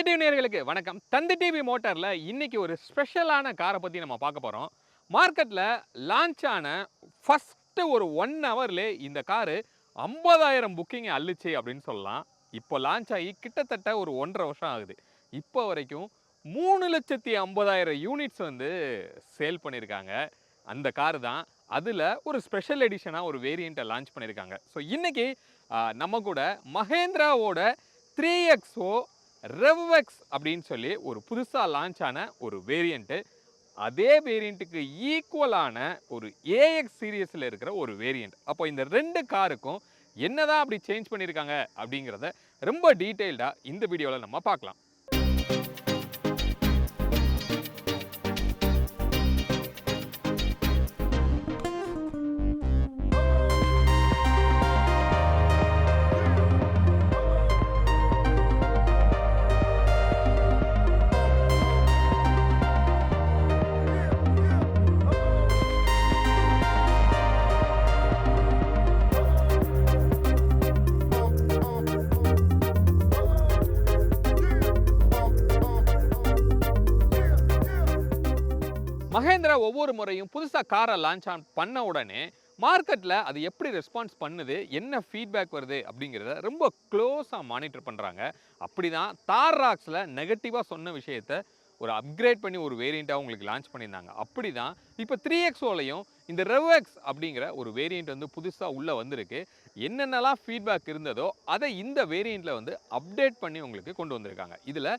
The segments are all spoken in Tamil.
ஆட்டோமோட்டிவ் நேயர்களுக்கு வணக்கம். தந்தி டிவி மோட்டார்ல இன்னைக்கு ஒரு ஸ்பெஷலான காரை பத்தி நம்ம பார்க்க போறோம். மார்க்கெட்ல லான்ச் ஆன ஃபர்ஸ்ட் ஒரு 1 ஹவர்லயே இந்த காரு 50,000 புக்கிங் அள்ளுச்சு அப்படின்னு சொல்லலாம். இப்போ லான்ச் ஆகி கிட்டத்தட்ட ஒரு 1.5 வருஷம் ஆகுது. இப்போ வரைக்கும் 3,50,000 யூனிட்ஸ் வந்து சேல் பண்ணியிருக்காங்க. அந்த கார் தான். அதுல ஒரு ஸ்பெஷல் எடிஷனா ஒரு வேரியண்ட்டை லான்ச் பண்ணியிருக்காங்க. ஸோ இன்னைக்கு நம்ம கூட மஹேந்திராவோட 3XO ரெவ்எக்ஸ் அப்படின்னு சொல்லி ஒரு புதுசா லான்ச் ஆன ஒரு வேரியண்ட். அதே வேரியண்ட்டுக்கு ஈக்குவலான ஒரு ஏஎக்ஸ் சீரியஸ்ல இருக்கிற ஒரு வேரியண்ட். அப்போ இந்த ரெண்டு காருக்கும் என்னதான் அப்படி சேஞ்ச் பண்ணியிருக்காங்க அப்படிங்கிறத ரொம்ப டீடைல்டா இந்த வீடியோவில் நம்ம பார்க்கலாம். மஹேந்திரா ஒவ்வொரு முறையும் புதுசாக காரை லான்ச் பண்ண உடனே மார்க்கெட்டில் அது எப்படி ரெஸ்பான்ஸ் பண்ணுது, என்ன ஃபீட்பேக் வருது அப்படிங்கிறத ரொம்ப க்ளோஸாக மானிட்டர் பண்ணுறாங்க. அப்படி தான் தார் ராக்ஸில் நெகட்டிவாக சொன்ன விஷயத்த ஒரு அப்கிரேட் பண்ணி ஒரு வேரியண்ட்டாக உங்களுக்கு லான்ச் பண்ணியிருந்தாங்க. அப்படி தான் இப்போ 3XOலையும் இந்த ரெவ்எக்ஸ் அப்படிங்கிற ஒரு வேரியண்ட் வந்து புதுசாக உள்ளே வந்திருக்கு. என்னென்னலாம் ஃபீட்பேக் இருந்ததோ அதை இந்த வேரியண்ட்டில் வந்து அப்டேட் பண்ணி உங்களுக்கு கொண்டு வந்திருக்காங்க. இதில்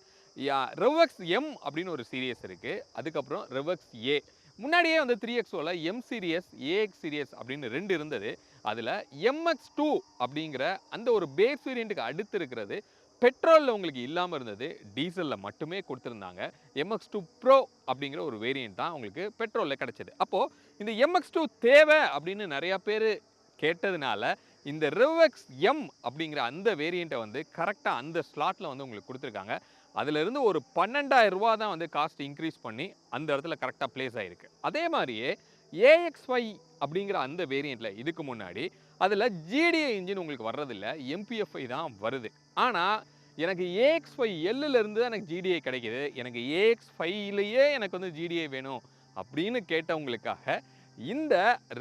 ரெவ்எக்ஸ் எம் அப்படின்னு ஒரு சீரியஸ் இருக்குது. அதுக்கப்புறம் ரெவ்எக்ஸ் ஏ. முன்னாடியே வந்து 3XOவில் எம் சீரியஸ், ஏஎக்ஸ் சீரியஸ் அப்படின்னு 2 இருந்தது. அதில் MX2 அப்படிங்கிற அந்த ஒரு பேஸ் வேரியண்ட்டுக்கு அடுத்து இருக்கிறது பெட்ரோலில் உங்களுக்கு இல்லாமல் இருந்தது, டீசலில் மட்டுமே கொடுத்துருந்தாங்க. MX2 ப்ரோ அப்படிங்கிற ஒரு வேரியண்ட் தான் உங்களுக்கு பெட்ரோலில் கிடச்சிது. அப்போது இந்த MX2 தேவை அப்படின்னு நிறையா பேர் கேட்டதுனால இந்த ரெவ்எக்ஸ் எம் அப்படிங்கிற அந்த வேரியண்ட்டை வந்து கரெக்டாக அந்த ஸ்லாட்டில் வந்து உங்களுக்கு கொடுத்துருக்காங்க. அதிலிருந்து ஒரு 12,000 ரூபா தான் வந்து காஸ்ட் இன்க்ரீஸ் பண்ணி அந்த இடத்துல கரெக்டாக பிளேஸ் ஆகிருக்கு. அதே மாதிரியே AX5 அப்படிங்கிற அந்த வேரியண்ட்டில் இதுக்கு முன்னாடி அதில் GDI இன்ஜின் உங்களுக்கு வர்றதில்லை, MPFI தான் வருது. ஆனால் எனக்கு AX5Lலேருந்து தான் எனக்கு GDI கிடைக்கிது, எனக்கு AX5லேயே எனக்கு வந்து GDI வேணும் அப்படின்னு கேட்டவங்களுக்காக இந்த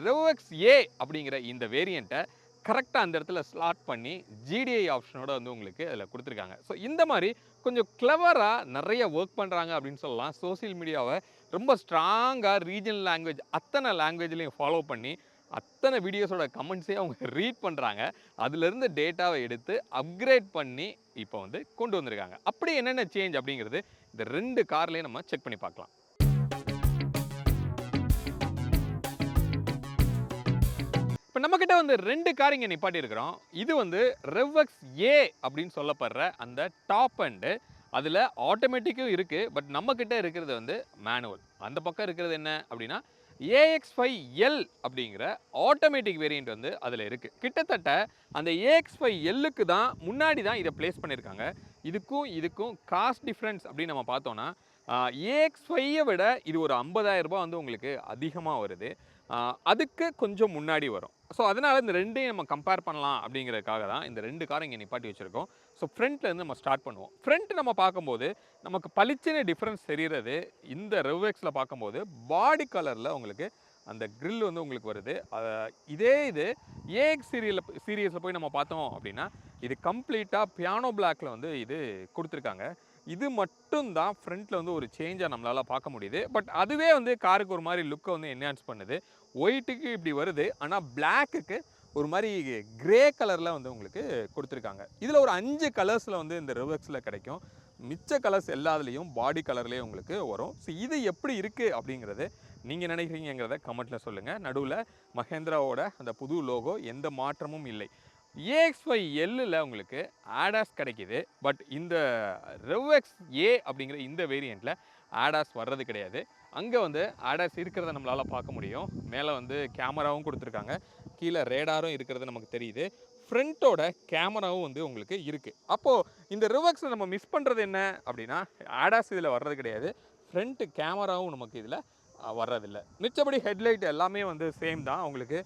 ரெவ்எக்ஸ் ஏ அப்படிங்கிற இந்த வேரியண்ட்டை கரெக்டாக அந்த இடத்துல ஸ்லாட் பண்ணி GDI ஆப்ஷனோட வந்து உங்களுக்கு அதில் கொடுத்துருக்காங்க. ஸோ இந்த மாதிரி கொஞ்சம் கிளவராக நிறைய ஒர்க் பண்ணுறாங்க அப்படின்னு சொல்லலாம். சோசியல் மீடியாவை ரொம்ப ஸ்ட்ராங்காக ரீஜனல் லாங்குவேஜ் அத்தனை லாங்குவேஜ்லையும் ஃபாலோ பண்ணி அத்தனை வீடியோஸோட கமெண்ட்ஸே அவங்க ரீட் பண்ணுறாங்க. அதுலேருந்து டேட்டாவை எடுத்து அப்கிரேட் பண்ணி இப்போ வந்து கொண்டு வந்திருக்காங்க. அப்படி என்னென்ன சேஞ்ச் அப்படிங்கிறது இந்த 2 கார்லேயும் நம்ம செக் பண்ணி பார்க்கலாம். இப்போ நம்மக்கிட்ட வந்து 2 கார் இங்கே நிப்பாட்டி இருக்கிறோம். இது வந்து ரெவ்எக்ஸ் ஏ அப்படின்னு சொல்லப்படுற அந்த டாப் அண்டு. அதில் ஆட்டோமேட்டிக்கும் இருக்குது, பட் நம்மக்கிட்ட இருக்கிறது வந்து மேனுவல். அந்த பக்கம் இருக்கிறது என்ன அப்படின்னா AX5L அப்படிங்கிற ஆட்டோமேட்டிக் வேரியண்ட் வந்து அதில் இருக்குது. கிட்டத்தட்ட அந்த AX5Lக்கு தான் முன்னாடி தான் இதை ப்ளேஸ் பண்ணியிருக்காங்க. இதுக்கும் காஸ்ட் டிஃப்ரென்ஸ் அப்படின்னு நம்ம பார்த்தோன்னா AX5ஐ விட இது ஒரு 50,000 ரூபா வந்து உங்களுக்கு அதிகமாக வருது. அதுக்கு கொஞ்சம் முன்னாடி வரும். ஸோ அதனால் இந்த 2ஐயும் நம்ம கம்பேர் பண்ணலாம் அப்படிங்கிறதுக்காக தான் இந்த 2 காரை இங்கே நிப்பாட்டி வச்சுருக்கோம். ஸோ ஃப்ரண்ட்லேருந்து நம்ம ஸ்டார்ட் பண்ணுவோம். ஃப்ரண்ட் நம்ம பார்க்கும்போது நமக்கு பளிச்சுன்னு டிஃப்ரென்ஸ் தெரிகிறது. இந்த ரெவ்எக்ஸில் பார்க்கும்போது பாடி கலரில் உங்களுக்கு அந்த கிரில் வந்து உங்களுக்கு வருது. இது ஏஎக்ஸ் சீரியஸில் போய் நம்ம பார்த்தோம் அப்படின்னா இது கம்ப்ளீட்டாக பியானோ பிளாக்கில் வந்து இது கொடுத்துருக்காங்க. இது மட்டும் தான் ஃப்ரண்ட்டில் வந்து ஒரு சேஞ்சாக நம்மளால் பார்க்க முடியுது. பட் அதுவே வந்து காருக்கு ஒரு மாதிரி லுக்கை வந்து என்ஹான்ஸ் பண்ணுது. ஒயிட்டுக்கு இப்படி வருது, ஆனால் பிளாக்குக்கு ஒரு மாதிரி கிரே கலரில் வந்து உங்களுக்கு கொடுத்துருக்காங்க. இதில் ஒரு 5 கலர்ஸில் வந்து இந்த ரெவ்எக்ஸில் கிடைக்கும். மிச்ச கலர்ஸ் எல்லாத்துலேயும் பாடி கலர்லேயே உங்களுக்கு வரும். ஸோ இது எப்படி இருக்குது அப்படிங்கிறது நீங்கள் நினைக்கிறீங்கிறத கமெண்ட்டில் சொல்லுங்கள். நடுவில் மஹேந்திராவோட அந்த புது லோகோ, எந்த மாற்றமும் இல்லை. AX5Lல உங்களுக்கு ஆடாஸ் கிடைக்கிது, பட் இந்த ரெவ்எக்ஸ் ஏ அப்படிங்கிற இந்த வேரியண்ட்டில் ஆடாஸ் வர்றது கிடையாது. அங்கே வந்து ஆடாஸ் இருக்கிறத நம்மளால் பார்க்க முடியும். மேலே வந்து கேமராவும் கொடுத்துருக்காங்க, கீழே ரேடாரும் இருக்கிறது நமக்கு தெரியுது. ஃப்ரண்ட்டோட கேமராவும் வந்து உங்களுக்கு இருக்குது. அப்போது இந்த ரெவ்எக்ஸில் நம்ம மிஸ் பண்ணுறது என்ன அப்படின்னா ஆடாஸ் இதில் வர்றது கிடையாது, ஃப்ரண்ட் கேமராவும் நமக்கு இதில் வர்றதில்லை. மிச்சபடி ஹெட்லைட் எல்லாமே வந்து சேம் தான். உங்களுக்கு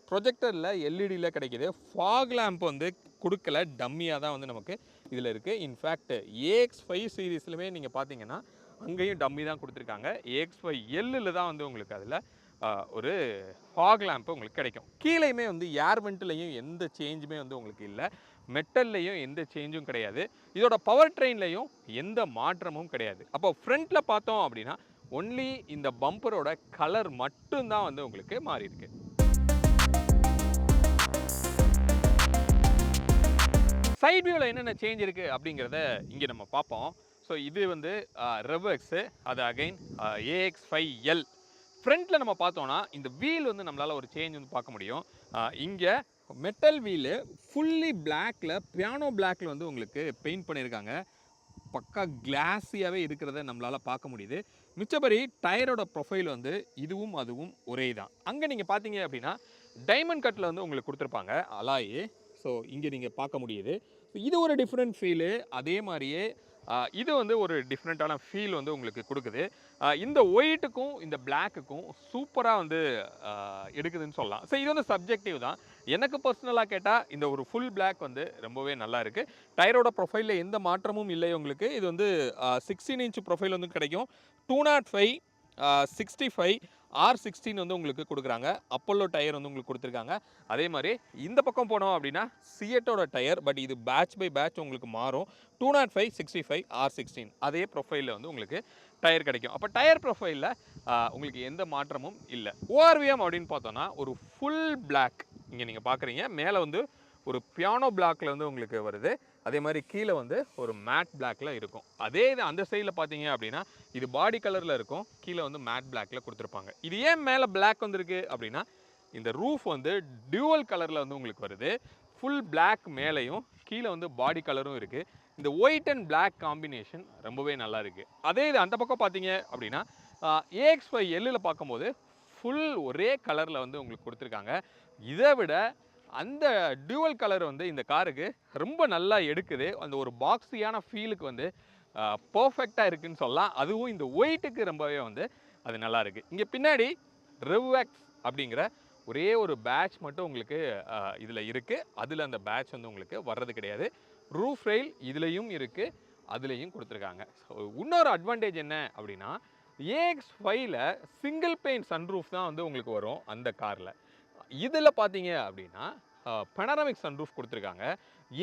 ப்ரொஜெக்டரில் எல்இடியில் கிடைக்கிது. ஃபாக் லேம்ப் வந்து கொடுக்கல, டம்மியாக தான் வந்து நமக்கு இதில் இருக்குது. இன்ஃபேக்ட் AX5 சீரீஸ்லுமே நீங்கள் பார்த்தீங்கன்னா அங்கேயும் டம்மி தான் கொடுத்துருக்காங்க. AX5 Lல தான் வந்து உங்களுக்கு அதில் ஒரு ஃபாக் லேம்ப் உங்களுக்கு கிடைக்கும். கீழேயுமே வந்து ஏர் வென்ட்லையும் எந்த சேஞ்சுமே வந்து உங்களுக்கு இல்லை. மெட்டல்லையும் எந்த சேஞ்சும் கிடையாது. இதோட பவர் ட்ரெயின்லையும் எந்த மாற்றமும் கிடையாது. அப்போ ஃப்ரண்ட்டில் பார்த்தோம் அப்படின்னா ஒன்லி இந்த பம்பரோட கலர் மட்டும்தான் வந்து உங்களுக்கு மாறி இருக்கு. சைட் வியூவில் என்னென்ன சேஞ்ச் இருக்குது அப்படிங்கிறத இங்கே நம்ம பார்ப்போம். ஸோ இது வந்து ரெவெக்ஸு, அது அகைன் AX5L. ஃப்ரண்ட்டில் நம்ம பார்த்தோன்னா இந்த வீல் வந்து நம்மளால் ஒரு சேஞ்ச் வந்து பார்க்க முடியும். இங்கே மெட்டல் வீலு ஃபுல்லி பிளாக்கில், பியானோ பிளாக்கில் வந்து உங்களுக்கு பெயிண்ட் பண்ணியிருக்காங்க. பக்கா கிளாஸியாகவே இருக்கிறத நம்மளால் பார்க்க முடியுது. மிச்சபடி டயரோட ப்ரொஃபைல் வந்து இதுவும் அதுவும் ஒரே தான். அங்கே நீங்கள் பார்த்தீங்க அப்படின்னா டைமண்ட் கட்டில் வந்து உங்களுக்கு கொடுத்துருப்பாங்க அலாயி. ஸோ இங்கே நீங்கள் பார்க்க முடியுது. இது ஒரு டிஃப்ரெண்ட் ஃபீலு. அதே மாதிரியே இது வந்து ஒரு டிஃப்ரெண்ட்டான ஃபீல் வந்து உங்களுக்கு கொடுக்குது. இந்த ஒயிட்டுக்கும் இந்த பிளாக்குக்கும் சூப்பராக வந்து எடுக்குதுன்னு சொல்லலாம். ஸோ இது வந்து சப்ஜெக்டிவ் தான். எனக்கு பர்சனலாக கேட்டால் இந்த ஒரு ஃபுல் பிளாக் வந்து ரொம்பவே நல்லா இருக்குது. டயரோட ப்ரொஃபைலில் எந்த மாற்றமும் இல்லை உங்களுக்கு. இது வந்து 16 இன்ச் ப்ரொஃபைல் வந்து கிடைக்கும். 205, 65, R16 வந்து உங்களுக்கு கொடுக்குறாங்க. அப்போலோ டயர் வந்து உங்களுக்கு கொடுத்துருக்காங்க. அதே மாதிரி இந்த பக்கம் போனோம் அப்படின்னா சியட்டோட டயர், பட் இது பேட்ச் பை பேட்ச் உங்களுக்கு மாறும். 205, 65, R16 அதே ப்ரொஃபைலில் வந்து உங்களுக்கு டயர் கிடைக்கும். அப்போ டயர் ப்ரொஃபைலில் உங்களுக்கு எந்த மாற்றமும் இல்லை. ORVM அப்படின்னு பார்த்தோன்னா ஒரு ஃபுல் பிளாக் இங்கே நீங்கள் பார்க்குறீங்க. மேலே வந்து ஒரு பியானோ பிளாக்ல வந்து உங்களுக்கு வருது. அதே மாதிரி கீழே வந்து ஒரு மேட் பிளாக்ல இருக்கும். அதே இது அந்த சைடில் பார்த்தீங்க அப்படின்னா இது பாடி கலரில் இருக்கும். கீழே வந்து மேட் பிளாக்ல கொடுத்துருப்பாங்க. இது ஏன் மேலே பிளாக் வந்துருக்கு அப்படின்னா இந்த ரூஃப் வந்து டியூவல் கலரில் வந்து உங்களுக்கு வருது. ஃபுல் பிளாக் மேலேயும் கீழே வந்து பாடி கலரும் இருக்குது. இந்த ஒயிட் அண்ட் பிளாக் காம்பினேஷன் ரொம்பவே நல்லா இருக்குது. அதே இது அந்த பக்கம் பார்த்தீங்க அப்படின்னா AX5Lல பார்க்கும்போது ஃபுல் ஒரே கலரில் வந்து உங்களுக்கு கொடுத்துருக்காங்க. இதை விட அந்த டியூவல் கலர் வந்து இந்த காருக்கு ரொம்ப நல்லா எடுக்குது. அந்த ஒரு பாக்ஸியான ஃபீலுக்கு வந்து பர்ஃபெக்டாக இருக்குதுன்னு சொல்லலாம். அதுவும் இந்த ஒயிட்டுக்கு ரொம்பவே வந்து அது நல்லா இருக்குது. இங்கே பின்னாடி ரெவெக்ஸ் அப்படிங்கிற ஒரே ஒரு பேட்ச் மட்டும் உங்களுக்கு இதில் இருக்குது. அதில் அந்த பேட்ச் வந்து உங்களுக்கு வர்றது கிடையாது. ரூஃப் ரெயில் இதுலேயும் இருக்குது, அதுலேயும் கொடுத்துருக்காங்க. ஸோ இன்னொரு அட்வான்டேஜ் என்ன அப்படின்னா AX5ல சிங்கிள் பெயின் சன்ரூஃப் தான் வந்து உங்களுக்கு வரும் அந்த காரில். இதில் பார்த்தீங்க அப்படின்னா பெனராமிக் சன்ரூஃப் கொடுத்துருக்காங்க.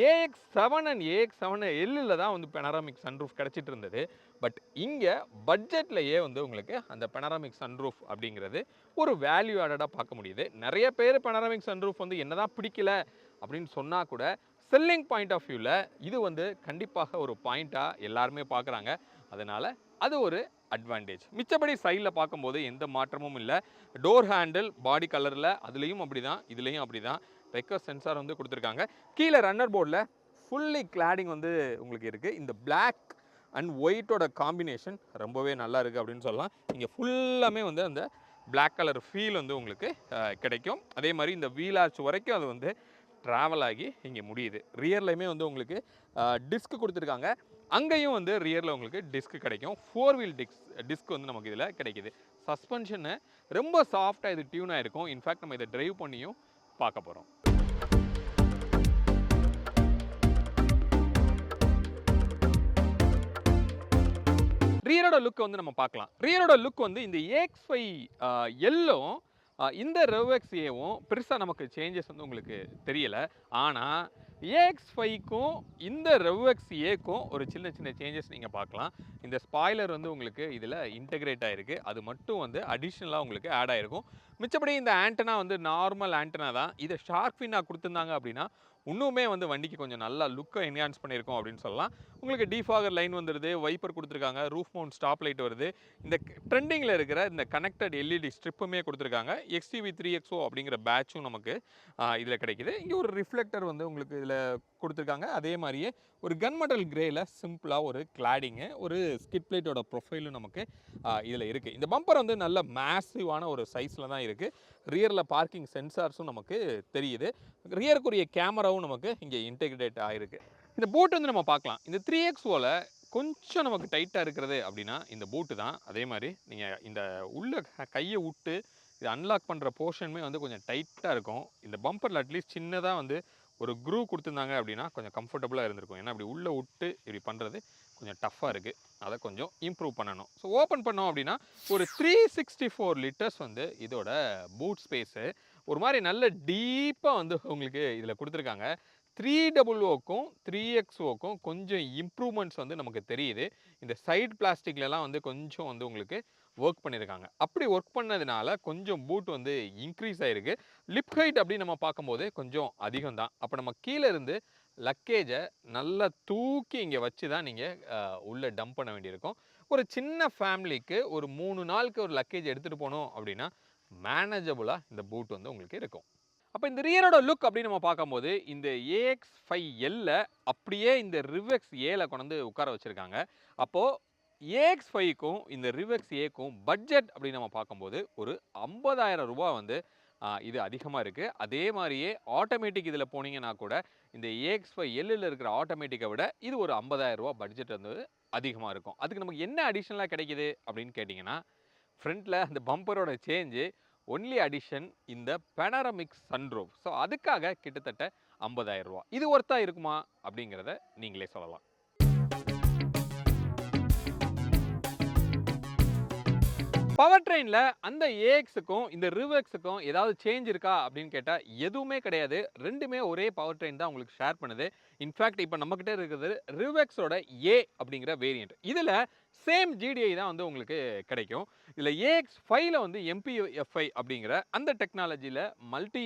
AX7 அண்ட் AX7Lல தான் வந்து பெனராமிக் சன்ரூஃப் கிடச்சிட்டு இருந்தது. பட் இங்கே பட்ஜெட்லேயே வந்து உங்களுக்கு அந்த பெனராமிக் சன்ரூஃப் அப்படிங்கிறது ஒரு வேல்யூ ஆடடாக பார்க்க முடியுது. நிறைய பேர் பெனராமிக் சன்ரூஃப் வந்து என்னதான் பிடிக்கல அப்படின்னு சொன்னால் கூட செல்லிங் பாயிண்ட் ஆஃப் வியூவில் இது வந்து கண்டிப்பாக ஒரு பாயிண்ட்டாக எல்லாருமே பார்க்குறாங்க. அதனால் அது ஒரு அட்வான்டேஜ். மிச்சபடி சைடில் பார்க்கும்போது எந்த மாற்றமும் இல்லை. டோர் ஹேண்டில் பாடி கலரில் அதுலேயும் அப்படி தான், இதுலேயும் அப்படி தான். ரெக்கர் சென்சார் வந்து கொடுத்துருக்காங்க. கீழே ரன்னர் போர்டில் ஃபுல்லி கிளாடிங் வந்து உங்களுக்கு இருக்குது. இந்த பிளாக் அண்ட் ஒயிட்டோட காம்பினேஷன் ரொம்பவே நல்லா இருக்குது அப்படின்னு சொல்லலாம். இங்கே ஃபுல்லாமே வந்து அந்த பிளாக் கலர் ஃபீல் வந்து உங்களுக்கு கிடைக்கும். அதே மாதிரி இந்த வீல் ஆர்ச் வரைக்கும் அது வந்து ட்ராவல் ஆகி இங்கே முடியுது. ரியர்லையுமே வந்து உங்களுக்கு டிஸ்க் கொடுத்துருக்காங்க. அங்கேயும் வந்து ரியரில் உங்களுக்கு டிஸ்க் கிடைக்கும். 4 வீல் டிஸ்க் வந்து நமக்கு இதில் கிடைக்கிது. சஸ்பென்ஷனு ரொம்ப சாஃப்டாக இது டியூன் ஆகிருக்கும். இன்ஃபேக்ட் நம்ம இதை ட்ரைவ் பண்ணியும் பார்க்க போகிறோம். ரியரோட லுக் வந்து நம்ம பார்க்கலாம். ரியரோட லுக் வந்து இந்த AX5Lலும் இந்த ரெவெக்ஸ் ஏவும் பெருசாக நமக்கு சேஞ்சஸ் வந்து உங்களுக்கு தெரியல. ஆனால் AX5க்கும் இந்த ரெவெக்ஸ் ஏக்கும் ஒரு சின்ன சின்ன சேஞ்சஸ் நீங்கள் பார்க்கலாம். இந்த ஸ்பாய்லர் வந்து உங்களுக்கு இதில் இன்டெகிரேட் ஆகிருக்கு. அது மட்டும் வந்து அடிஷ்னலாக உங்களுக்கு ஆட் ஆகிருக்கும். மிச்சப்படி இந்த ஆண்டனா வந்து நார்மல் ஆண்டனா தான். இதை ஷார்க் ஃபின்னாக கொடுத்துருந்தாங்க அப்படின்னா இன்னுமே வந்து வண்டிக்கு கொஞ்சம் நல்லா லுக்கை என்ஹான்ஸ் பண்ணியிருக்கோம் அப்படின்னு சொல்லலாம். உங்களுக்கு டிஃபாகர் லைன் வந்துடுது, வைப்பர் கொடுத்துருக்காங்க, ரூஃப் மவுண்ட் ஸ்டாப் லைட் வருது. இந்த ட்ரெண்டிங்கில் இருக்கிற இந்த கனெக்டட் LED ஸ்ட்ரிப்புமே கொடுத்துருக்காங்க. XTV3XO அப்படிங்கிற பேட்சும் நமக்கு இதில் கிடைக்கிது. இங்கே ஒரு ரிஃப்ளெக்டர் வந்து உங்களுக்கு இதில் கொடுத்துருக்காங்க. அதே மாதிரியே ஒரு கன்மெட்டல் கிரேயில் சிம்பிளாக ஒரு கிளாடிங்கு, ஒரு ஸ்கிட் பிளேட்டோட ப்ரொஃபைலும் நமக்கு இதில் இருக்குது. இந்த பம்பர் வந்து நல்ல மேசிவான ஒரு சைஸில் தான் இருக்குது. ரியரில் பார்க்கிங் சென்சார்ஸும் நமக்கு தெரியுது. ரியருக்குரிய கேமராவும் நமக்கு இங்கே இன்டெகிரேட் ஆகிருக்கு. இந்த போட் வந்து நம்ம பார்க்கலாம். இந்த 3XOவில் கொஞ்சம் நமக்கு டைட்டாக இருக்கிறது அப்படின்னா இந்த போட்டு தான். அதே மாதிரி நீங்கள் இந்த உள்ள கையை விட்டு இதை அன்லாக் பண்ணுற போர்ஷனுமே வந்து கொஞ்சம் டைட்டாக இருக்கும். இந்த பம்பரில் அட்லீஸ்ட் சின்னதாக வந்து ஒரு க்ரூ கொடுத்துருந்தாங்க அப்படின்னா கொஞ்சம் கம்ஃபர்டபுளாக இருந்திருக்கும். ஏன்னா இப்படி உள்ளே விட்டு இப்படி பண்ணுறது கொஞ்சம் டஃப்பாக இருக்குது. அதை கொஞ்சம் இம்ப்ரூவ் பண்ணணும். ஸோ ஓப்பன் பண்ணோம் அப்படின்னா ஒரு 364 லிட்டர்ஸ் வந்து இதோட பூட் ஸ்பேஸு. ஒரு மாதிரி நல்ல டீப்பாக வந்து உங்களுக்கு இதில் கொடுத்துருக்காங்க. 300க்கும் 3XOக்கும் கொஞ்சம் இம்ப்ரூவ்மெண்ட்ஸ் வந்து நமக்கு தெரியுது. இந்த சைடு பிளாஸ்டிக்லலாம் வந்து கொஞ்சம் வந்து உங்களுக்கு ஒர்க் பண்ணியிருக்காங்க. அப்படி ஒர்க் பண்ணதுனால கொஞ்சம் பூட் வந்து இன்க்ரீஸ் ஆகிருக்கு. லிப் ஹைட் அப்படின்னு நம்ம பார்க்கும்போது கொஞ்சம் அதிகம் தான். அப்போ நம்ம கீழே இருந்து லக்கேஜை நல்லா தூக்கி இங்கே வச்சு தான் நீங்கள் உள்ளே டம்ப் பண்ண வேண்டியிருக்கும். ஒரு சின்ன ஃபேமிலிக்கு ஒரு 3 நாளுக்கு ஒரு லக்கேஜ் எடுத்துகிட்டு போகணும் அப்படின்னா மேனேஜபுளாக இந்த பூட் வந்து உங்களுக்கு இருக்கும். அப்போ இந்த ரியரோட லுக் அப்படின்னு நம்ம பார்க்கும்போது இந்த AX5L அப்படியே இந்த ரிவெக்ஸ் ஏல கொண்டு உட்கார வச்சுருக்காங்க. அப்போது AX5க்கும் இந்த ரிவெக்ஸ் ஏக்கும் பட்ஜெட் அப்படின்னு நம்ம பார்க்கும்போது ஒரு 50,000 ரூபா வந்து இது அதிகமாக இருக்குது. அதே மாதிரியே ஆட்டோமேட்டிக் இதில் போனீங்கன்னா கூட இந்த AX5Lல இருக்கிற ஆட்டோமேட்டிக்கை விட இது ஒரு 50,000 ரூபா பட்ஜெட் வந்து அதிகமாக இருக்கும். அதுக்கு நமக்கு என்ன அடிஷ்னலாக கிடைக்குது அப்படின்னு கேட்டிங்கன்னா, ஃப்ரண்ட்டில் அந்த பம்பரோட சேஞ்சு ஒன்லி அடிஷன் இந்த பெனரமிக் சன்ரூஃப். ஸோ அதுக்காக கிட்டத்தட்ட 50,000 ரூபா. இது ஒர்த்தா இருக்குமா அப்படிங்கிறத நீங்களே சொல்லலாம். பவர் ட்ரெயின்ல அந்த AXக்கும் இந்த ரிவெக்ஸுக்கும் ஏதாவது சேஞ்ச் இருக்கா அப்படின்னு கேட்டால் எதுவுமே கிடையாது. ரெண்டுமே ஒரே பவர் ட்ரெயின் தான் உங்களுக்கு ஷேர் பண்ணுது. இன்ஃபேக்ட் இப்போ நம்மக்கிட்ட இருக்கிறது ரிவெக்ஸோட A அப்படிங்கிற வேரியண்ட். இதில் சேம் GDI தான் வந்து உங்களுக்கு கிடைக்கும். இதில் AX5ல வந்து MPFI அப்படிங்கிற அந்த டெக்னாலஜியில் மல்டி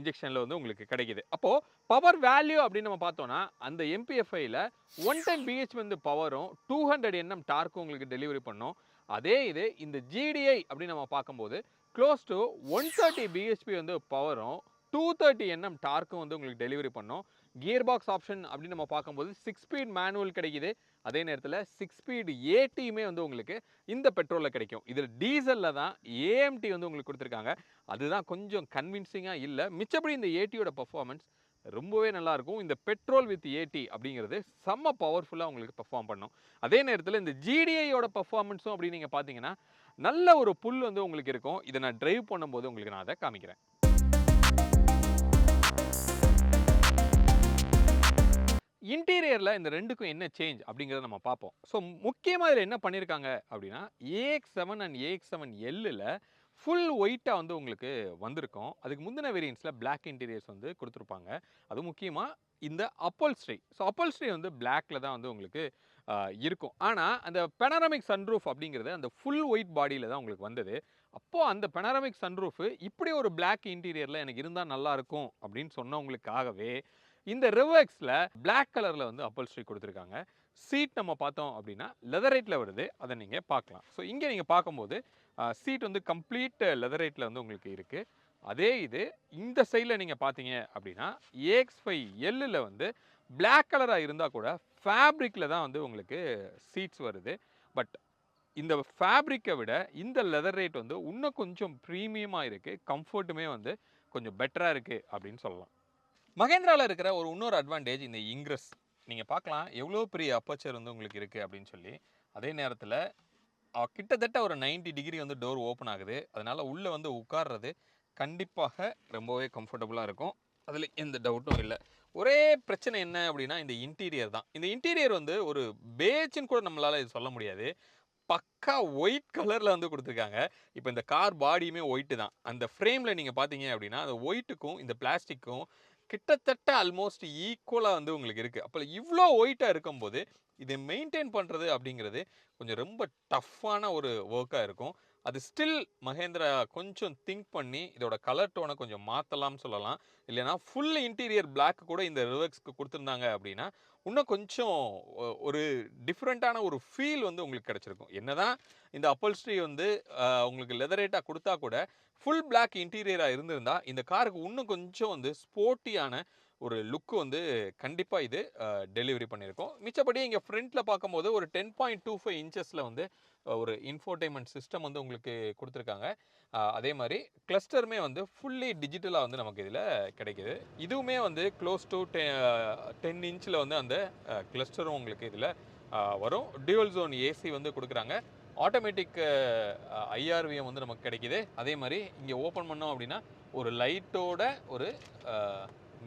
இன்ஜெக்ஷனில் வந்து உங்களுக்கு கிடைக்குது. அப்போது பவர் வேல்யூ அப்படின்னு நம்ம பார்த்தோன்னா அந்த MPFIல 110 BHP வந்து பவரும் 200 Nm டார்க்கும் உங்களுக்கு டெலிவரி பண்ணும். அதே இது இந்த GDI அப்படின்னு நம்ம பார்க்கும்போது க்ளோஸ் டு 130 BHP வந்து பவரும் 230 Nm டார்க்கும் வந்து உங்களுக்கு டெலிவரி பண்ணும். கியர் பாக்ஸ் ஆப்ஷன் அப்படின்னு நம்ம பார்க்கும்போது 6 ஸ்பீட் மேனுவல் கிடைக்குது. அதே நேரத்தில் 6 ஸ்பீட் ATயுமே வந்து உங்களுக்கு இந்த பெட்ரோலில் கிடைக்கும். இதில் டீசலில் தான் AMT வந்து உங்களுக்கு கொடுத்துருக்காங்க. அதுதான் கொஞ்சம் கன்வின்சிங்காக இல்லை. மிச்சப்படி இந்த ATயோட பர்ஃபார்மன்ஸ் ரொம்பவே நல்லாயிருக்கும். இந்த பெட்ரோல் வித் AT அப்படிங்கிறது செம்ம பவர்ஃபுல்லாக உங்களுக்கு பெர்ஃபார்ம் பண்ணும். அதே நேரத்தில் இந்த GDIயோட பர்ஃபார்மன்ஸும் அப்படின்னு நீங்கள் பார்த்தீங்கன்னா நல்ல ஒரு புல் வந்து உங்களுக்கு இருக்கும். இதை நான் டிரைவ் பண்ணும்போது உங்களுக்கு நான் அதை காமிக்கிறேன். இன்டீரியரில் இந்த ரெண்டுக்கும் என்ன சேஞ்ச் அப்படிங்கிறத நம்ம பார்ப்போம். ஸோ முக்கியமாக இதில் என்ன பண்ணியிருக்காங்க அப்படின்னா AX7 அண்ட் AX7Lல ஃபுல் ஒயிட்டாக வந்து உங்களுக்கு வந்திருக்கும். அதுக்கு முந்தின வேரியன்ட்ஸில் பிளாக் இன்டீரியர்ஸ் வந்து கொடுத்துருப்பாங்க. அதுவும் முக்கியமாக இந்த அப்போல்ஸ்ட்ரி. ஸோ அப்போல்ஸ்ட்ரி வந்து பிளாக்ல தான் வந்து உங்களுக்கு இருக்கும். ஆனால் அந்த பெனரமிக் சன்ரூஃப் அப்படிங்கிறது அந்த ஃபுல் ஒயிட் பாடியில் தான் உங்களுக்கு வந்தது. அப்போது அந்த பெனரமிக் சன்ரூஃப் இப்படி ஒரு பிளாக் இன்டீரியரில் எனக்கு இருந்தால் நல்லாயிருக்கும் அப்படின்னு சொன்னவங்களுக்காகவே இந்த ரிவெக்ஸில் பிளாக் கலரில் வந்து அப்போல்ஸ்ட்ரி கொடுத்துருக்காங்க. சீட் நம்ம பார்த்தோம் அப்படின்னா லெதரைட்டில் வருது. அதை நீங்கள் பார்க்கலாம். ஸோ இங்கே நீங்கள் பார்க்கும்போது சீட் வந்து கம்ப்ளீட் லெதரைட்டில் வந்து உங்களுக்கு இருக்குது. அதே இது இந்த சைடில் நீங்கள் பார்த்தீங்க அப்படின்னா AX5Lல வந்து பிளாக் கலராக இருந்தால் கூட ஃபேப்ரிக்கில் தான் வந்து உங்களுக்கு சீட்ஸ் வருது. பட் இந்த ஃபேப்ரிக்கை விட இந்த லெதர் ரேட் வந்து இன்னும் கொஞ்சம் ப்ரீமியமாக இருக்குது. கம்ஃபர்ட்டுமே வந்து கொஞ்சம் பெட்டராக இருக்குது அப்படின்னு சொல்லலாம். மகேந்திராவில் இருக்கிற இன்னொரு அட்வான்டேஜ் இந்த இங்கிரஸ். நீங்கள் பார்க்கலாம் எவ்வளோ பெரிய அப்பச்சர் வந்து உங்களுக்கு இருக்குது அப்படின்னு சொல்லி. அதே நேரத்தில் கிட்டத்தட்ட ஒரு 90 டிகிரி வந்து டோர் ஓப்பன் ஆகுது. அதனால் உள்ளே வந்து உட்கார்றது கண்டிப்பாக ரொம்பவே கம்ஃபர்டபுளாக இருக்கும். அதில் எந்த டவுட்டும் இல்லை. ஒரே பிரச்சனை என்ன அப்படின்னா இந்த இன்டீரியர் தான். இந்த இன்டீரியர் வந்து ஒரு பேஜ்ன்னு கூட நம்மளால் இது சொல்ல முடியாது. பக்கா ஒயிட் கலரில் வந்து கொடுத்துருக்காங்க. இப்போ இந்த கார் பாடியுமே ஒயிட்டு தான். அந்த ஃப்ரேமில் நீங்கள் பார்த்தீங்க அப்படின்னா அந்த ஒயிட்டுக்கும் இந்த பிளாஸ்டிக்கும் கிட்டத்தட்ட ஆல்மோஸ்ட் ஈக்குவலாக வந்து உங்களுக்கு இருக்குது. அப்போ இவ்வளோ ஒயிட்டாக இருக்கும்போது இதை மெயின்டைன் பண்ணுறது அப்படிங்கிறது கொஞ்சம் ரொம்ப டஃப்பான ஒரு ஒர்க்காக இருக்கும். அது ஸ்டில் மகேந்திரா கொஞ்சம் திங்க் பண்ணி இதோட கலர் டோனை கொஞ்சம் மாற்றலாம்னு சொல்லலாம். இல்லைனா ஃபுல் இன்டீரியர் பிளாக் கூட இந்த ரிவெக்ஸ்க்கு கொடுத்துருந்தாங்க அப்படின்னா இன்னும் கொஞ்சம் ஒரு டிஃப்ரெண்ட்டான ஒரு ஃபீல் வந்து உங்களுக்கு கிடச்சிருக்கும். என்னதான் இந்த அப்போல்ஸ்ட்ரி வந்து உங்களுக்கு லெதரேட்டாக கொடுத்தா கூட ஃபுல் பிளாக் இன்டீரியராக இருந்திருந்தால் இந்த காருக்கு இன்னும் கொஞ்சம் வந்து ஸ்போர்ட்டியான ஒரு லுக்கு வந்து கண்டிப்பாக இது டெலிவரி பண்ணியிருக்கோம். மிச்சப்படி இங்கே ஃப்ரண்ட்டில் பார்க்கும்போது ஒரு 10.25 இன்ச்சஸில் வந்து ஒரு இன்ஃபோர்டைன்மெண்ட் சிஸ்டம் வந்து உங்களுக்கு கொடுத்துருக்காங்க. அதே மாதிரி கிளஸ்டருமே வந்து ஃபுல்லி டிஜிட்டலாக வந்து நமக்கு இதில் கிடைக்கிது. இதுவுமே வந்து க்ளோஸ் டு 10 இன்ச்சில் வந்து அந்த கிளஸ்டரும் உங்களுக்கு இதில் வரும். டியூவல் ஜோன் ஏசி வந்து கொடுக்குறாங்க. ஆட்டோமேட்டிக் IRVM வந்து நமக்கு கிடைக்கிது. அதே மாதிரி இங்கே ஓப்பன் பண்ணோம் அப்படின்னா ஒரு லைட்டோட ஒரு